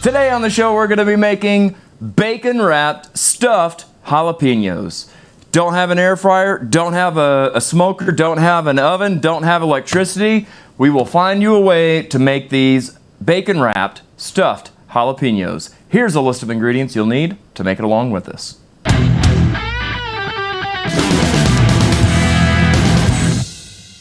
Today on the show, we're going to be making bacon-wrapped stuffed jalapenos. Don't have an air fryer, don't have a smoker, don't have an oven, don't have electricity. We will find you a way to make these bacon-wrapped stuffed jalapenos. Here's a list of ingredients you'll need to make it along with us.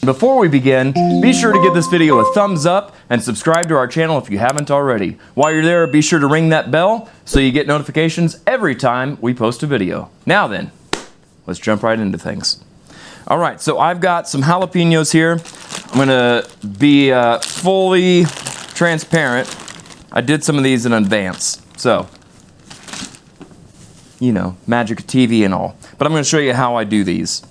Before we begin, be sure to give this video a thumbs up and subscribe to our channel if you haven't already. While you're there, be sure to ring that bell so you get notifications every time we post a video. Now then, let's jump right into things. All right, so I've got some jalapenos here. I'm gonna be fully transparent. I did some of these in advance, so, you know, magic of TV and all. But I'm gonna show you how I do these.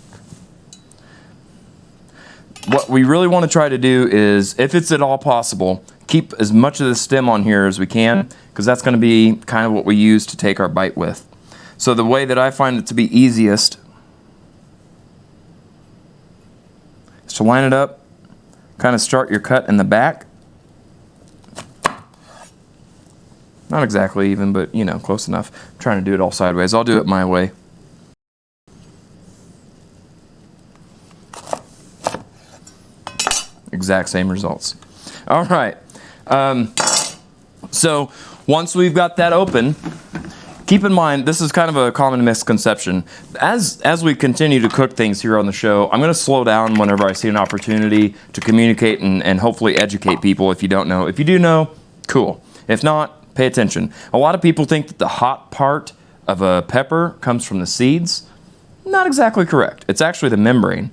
What we really want to try to do is, if it's at all possible, keep as much of the stem on here as we can, because that's going to be kind of what we use to take our bite with. So the way that I find it to be easiest is to line it up, kind of start your cut in the back. Not exactly even, but you know, close enough. I'm trying to do it all sideways. I'll do it my way. Exact same results. All right. So once we've got that open, keep in mind this is kind of a common misconception. As we continue to cook things here on the show, I'm going to slow down whenever I see an opportunity to communicate and hopefully educate people if you don't know. If you do know, cool. If not, pay attention. A lot of people think that the hot part of a pepper comes from the seeds. Not exactly correct. It's actually the membrane.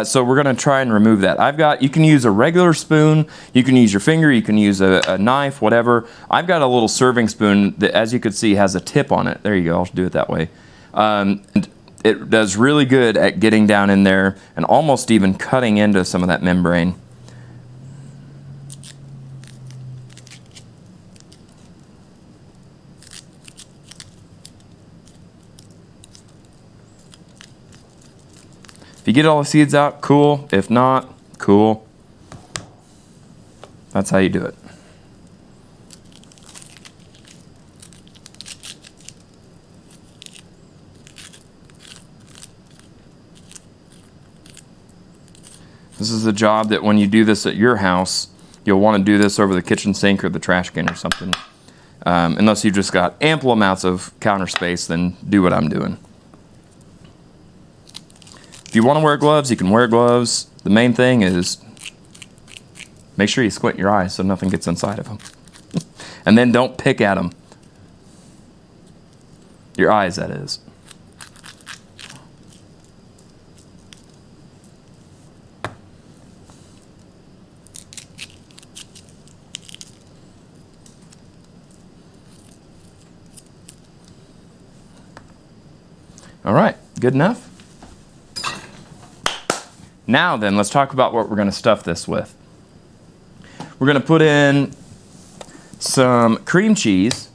So we're going to try and remove that. You can use a regular spoon, you can use your finger, you can use a knife, whatever. I've got a little serving spoon that, as you can see, has a tip on it. There you go, I'll do it that way. And it does really good at getting down in there and almost even cutting into some of that membrane. If you get all the seeds out, cool. If not, cool. That's how you do it. This is a job that when you do this at your house, you'll want to do this over the kitchen sink or the trash can or something. Unless you've just got ample amounts of counter space, then do what I'm doing. If you want to wear gloves, you can wear gloves. The main thing is make sure you squint your eyes so nothing gets inside of them. And then don't pick at them. Your eyes, that is. All right, good enough? Now then, let's talk about what we're going to stuff this with. We're going to put in some cream cheese,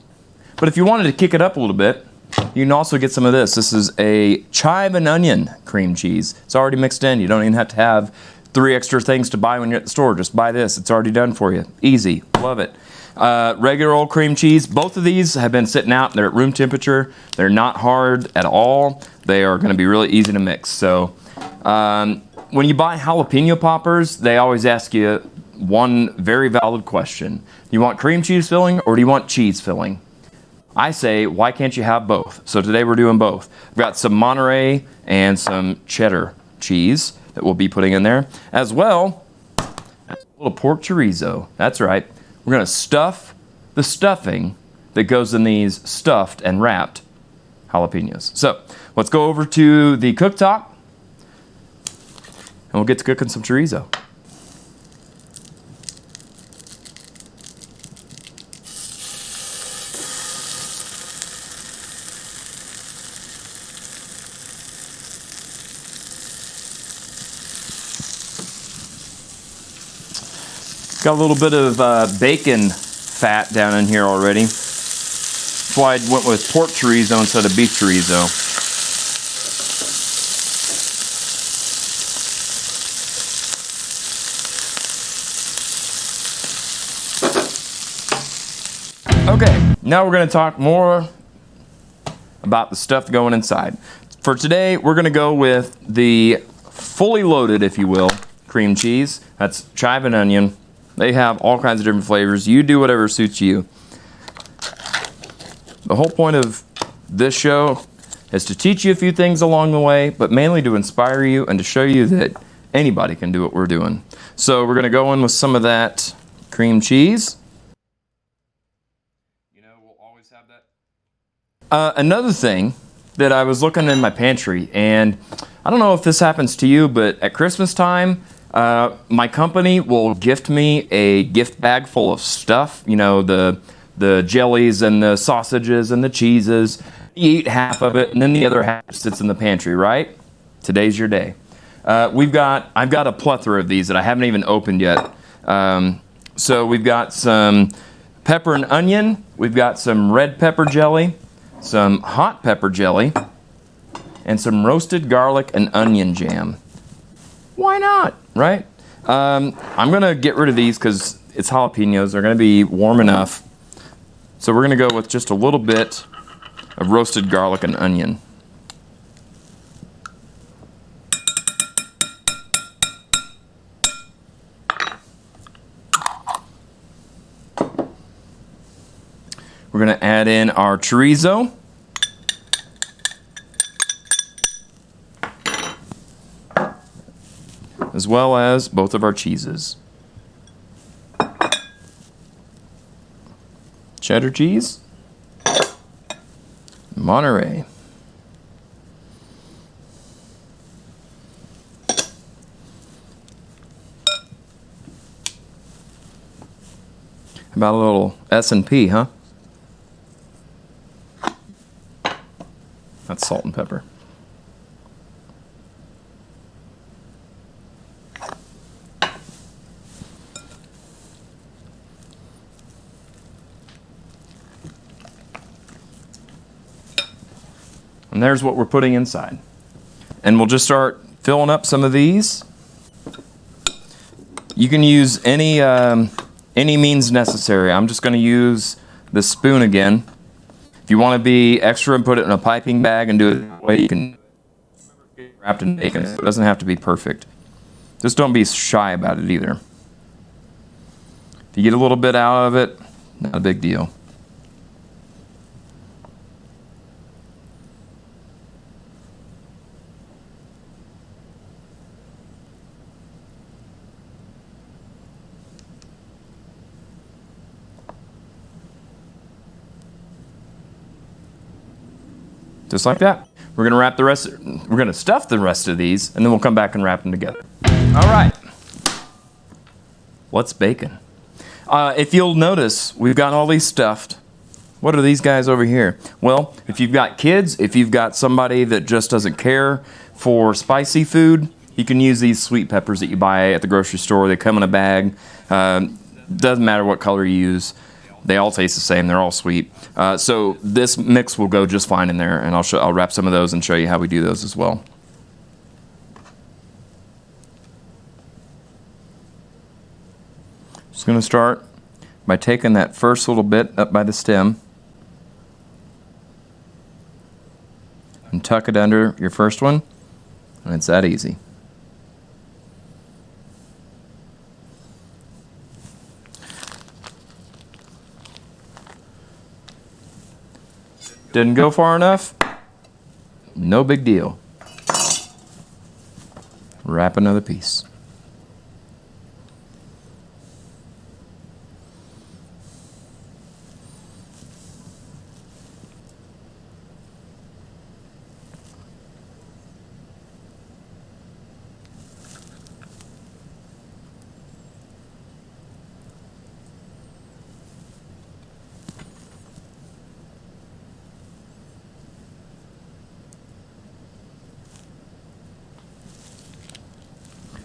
but if you wanted to kick it up a little bit, you can also get some of this. This is a chive and onion cream cheese. It's already mixed in. You don't even have to have 3 extra things to buy when you're at the store. Just buy this. It's already done for you. Easy. Love it. Regular old cream cheese. Both of these have been sitting out. They're at room temperature. They're not hard at all. They are going to be really easy to mix. So, when you buy jalapeno poppers, they always ask you one very valid question. Do you want cream cheese filling or do you want cheese filling? I say, why can't you have both? So today we're doing both. I've got some Monterey and some cheddar cheese that we'll be putting in there, as well as a little pork chorizo. That's right. We're going to stuff the stuffing that goes in these stuffed and wrapped jalapenos. So let's go over to the cooktop. And we'll get to cooking some chorizo. Got a little bit of bacon fat down in here already. That's why I went with pork chorizo instead of beef chorizo. Okay, now we're going to talk more about the stuff going inside. For today, we're going to go with the fully loaded, if you will, cream cheese. That's chive and onion. They have all kinds of different flavors. You do whatever suits you. The whole point of this show is to teach you a few things along the way, but mainly to inspire you and to show you that anybody can do what we're doing. So we're going to go in with some of that cream cheese. You know, we'll always have that. Another thing that I was looking in my pantry, and I don't know if this happens to you, but at Christmas time, my company will gift me a gift bag full of stuff. You know, the jellies and the sausages and the cheeses. You eat half of it, and then the other half sits in the pantry, right? Today's your day. I've got a plethora of these that I haven't even opened yet. So we've got some pepper and onion. We've got some red pepper jelly, some hot pepper jelly, and some roasted garlic and onion jam. Why not, right? I'm going to get rid of these because it's jalapenos. They're going to be warm enough. So we're going to go with just a little bit of roasted garlic and onion. We're going to add in our chorizo. As well as both of our cheeses. Cheddar cheese. Monterey. About a little S&P, huh? That's salt and pepper. And there's what we're putting inside. And we'll just start filling up some of these. You can use any means necessary. I'm just going to use the spoon again. If you want to be extra and put it in a piping bag and do it that way, you can wrap it in bacon. It doesn't have to be perfect. Just don't be shy about it either. If you get a little bit out of it, not a big deal. Just like that. We're gonna wrap the rest. We're gonna stuff the rest of these, and then we'll come back and wrap them together. All right. What's bacon? If you'll notice, we've got all these stuffed. What are these guys over here? Well, if you've got kids, if you've got somebody that just doesn't care for spicy food, you can use these sweet peppers that you buy at the grocery store. They come in a bag. Doesn't matter what color you use. They all taste the same. They're all sweet. So this mix will go just fine in there, and I'll wrap some of those and show you how we do those as well. Just going to start by taking that first little bit up by the stem and tuck it under your first one, and it's that easy. Didn't go far enough? No big deal. Wrap another piece.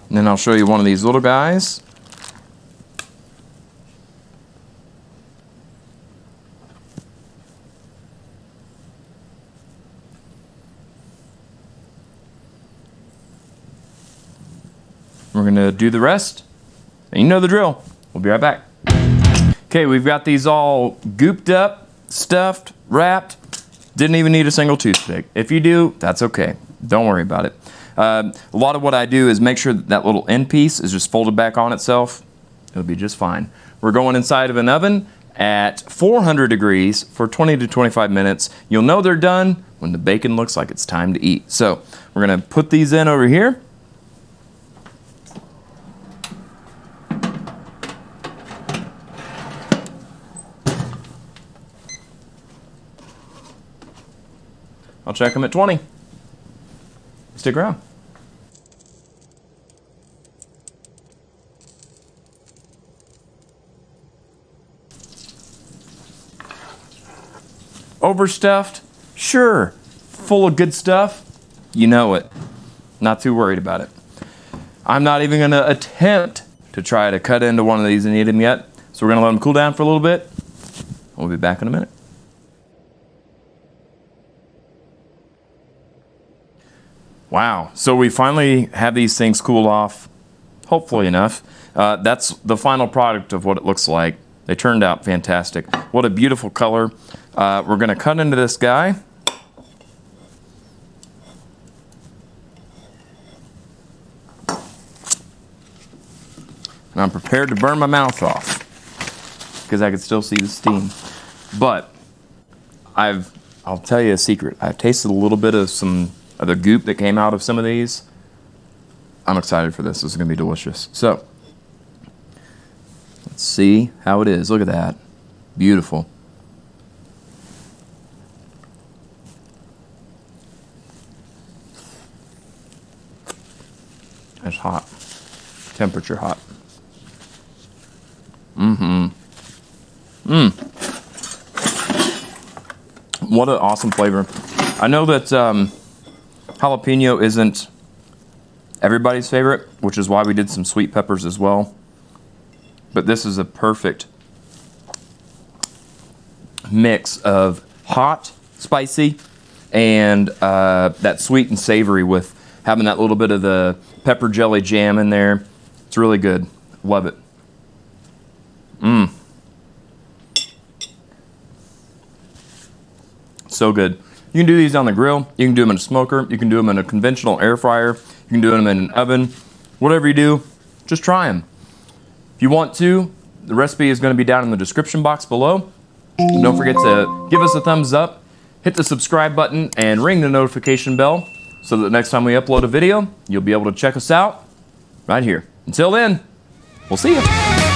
And then I'll show you one of these little guys. We're going to do the rest. And you know the drill. We'll be right back. Okay, we've got these all gooped up, stuffed, wrapped. Didn't even need a single toothpick. If you do, that's okay. Don't worry about it. A lot of what I do is make sure that that little end piece is just folded back on itself. It'll be just fine. We're going inside of an oven at 400 degrees for 20 to 25 minutes. You'll know they're done when the bacon looks like it's time to eat. So we're gonna put these in over here. I'll check them at 20. Stick around. Overstuffed? Sure. Full of good stuff? You know it. Not too worried about it. I'm not even gonna attempt to try to cut into one of these and eat them yet. So we're gonna let them cool down for a little bit. We'll be back in a minute. Wow, so we finally have these things cool off, hopefully enough. That's the final product of what it looks like. They turned out fantastic. What a beautiful color. We're gonna cut into this guy. And I'm prepared to burn my mouth off because I can still see the steam. But I'll tell you a secret. I've tasted a little bit of some of the goop that came out of some of these. I'm excited for this. This is gonna be delicious. So, let's see how it is. Look at that. Beautiful. It's hot. Temperature hot. What an awesome flavor. I know that jalapeno isn't everybody's favorite, which is why we did some sweet peppers as well. But this is a perfect mix of hot, spicy, and that sweet and savory with having that little bit of the pepper jelly jam in there. It's really good. Love it. So good. You can do these on the grill. You can do them in a smoker. You can do them in a conventional air fryer. You can do them in an oven. Whatever you do, just try them. If you want to, the recipe is going to be down in the description box below. And don't forget to give us a thumbs up, hit the subscribe button, and ring the notification bell so that the next time we upload a video, you'll be able to check us out right here. Until then, we'll see you.